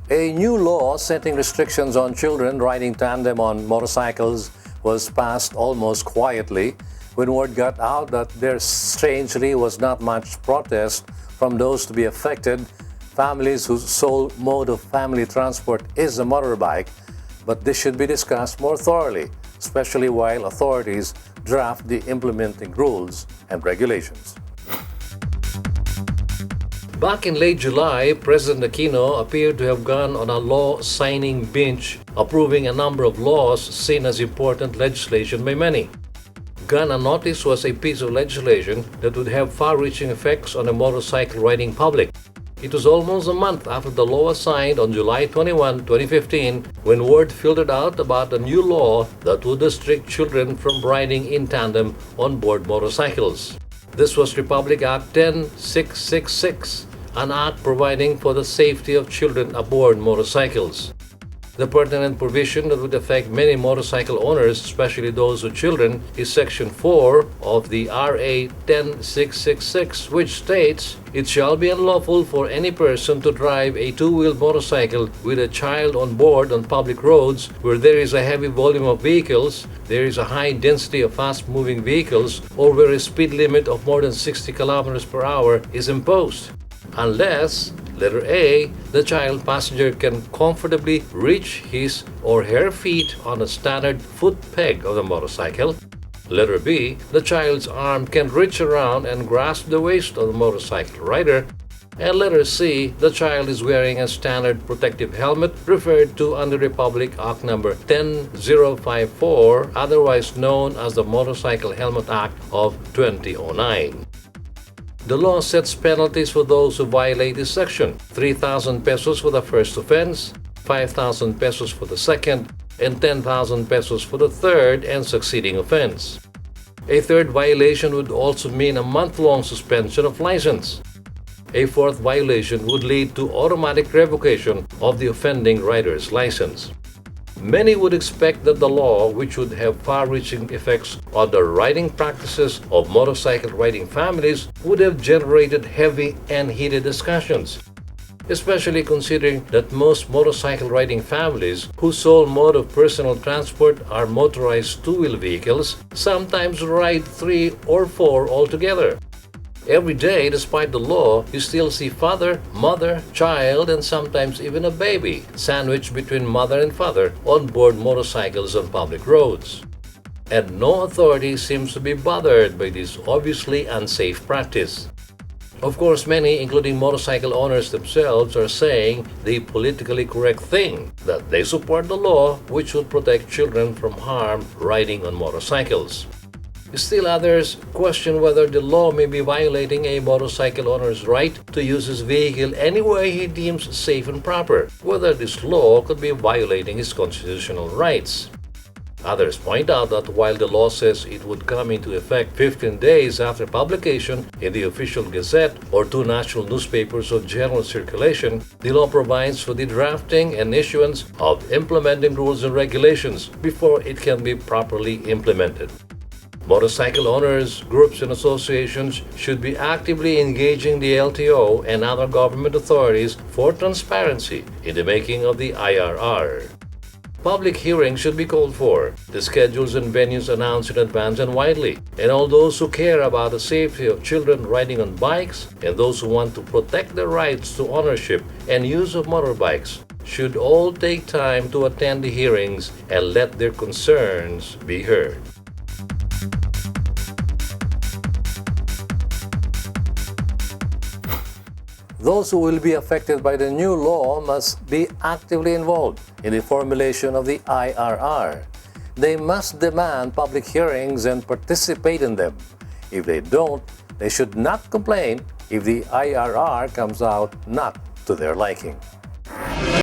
A new law setting restrictions on children riding tandem on motorcycles was passed almost quietly when word got out that there strangely was not much protest from those to be affected, families whose sole mode of family transport is a motorbike, but this should be discussed more thoroughly, especially while authorities draft the implementing rules and regulations. Back in late July, President Aquino appeared to have gone on a law-signing binge, approving a number of laws seen as important legislation by many. Gone Unnoticed was a piece of legislation that would have far-reaching effects on the motorcycle riding public. It was almost a month after the law was signed on July 21, 2015, when word filtered out about a new law that would restrict children from riding in tandem on board motorcycles. This was Republic Act 10666, an act providing for the safety of children aboard motorcycles. The pertinent provision that would affect many motorcycle owners, especially those with children, is Section 4 of the RA 10666, which states, "It shall be unlawful for any person to drive a two-wheeled motorcycle with a child on board on public roads where there is a heavy volume of vehicles, there is a high density of fast-moving vehicles, or where a speed limit of more than 60 kilometers per hour is imposed, unless, letter A, the child passenger can comfortably reach his or her feet on a standard foot peg of the motorcycle. Letter B, the child's arm can reach around and grasp the waist of the motorcycle rider. And letter C, the child is wearing a standard protective helmet referred to under Republic Act number 10054, otherwise known as the Motorcycle Helmet Act of 2009. The law sets penalties for those who violate this section: 3,000 pesos for the first offense, 5,000 pesos for the second, and 10,000 pesos for the third and succeeding offense. A third violation would also mean a month-long suspension of license. A fourth violation would lead to automatic revocation of the offending rider's license. Many would expect that the law, which would have far-reaching effects on the riding practices of motorcycle riding families, would have generated heavy and heated discussions, especially considering that most motorcycle riding families whose sole mode of personal transport are motorized two-wheel vehicles sometimes ride 3 or 4 altogether. Every day, despite the law, you still see father, mother, child, and sometimes even a baby sandwiched between mother and father on board motorcycles on public roads. And no authority seems to be bothered by this obviously unsafe practice. Of course, many, including motorcycle owners themselves, are saying the politically correct thing, that they support the law which would protect children from harm riding on motorcycles. Still others question whether the law may be violating a motorcycle owner's right to use his vehicle any way he deems safe and proper, whether this law could be violating his constitutional rights. Others point out that while the law says it would come into effect 15 days after publication in the official gazette or 2 national newspapers of general circulation, the law provides for the drafting and issuance of implementing rules and regulations before it can be properly implemented. Motorcycle owners, groups, and associations should be actively engaging the LTO and other government authorities for transparency in the making of the IRR. Public hearings should be called for, the schedules and venues announced in advance and widely, and all those who care about the safety of children riding on bikes and those who want to protect their rights to ownership and use of motorbikes should all take time to attend the hearings and let their concerns be heard. Those who will be affected by the new law must be actively involved in the formulation of the IRR. They must demand public hearings and participate in them. If they don't, they should not complain if the IRR comes out not to their liking.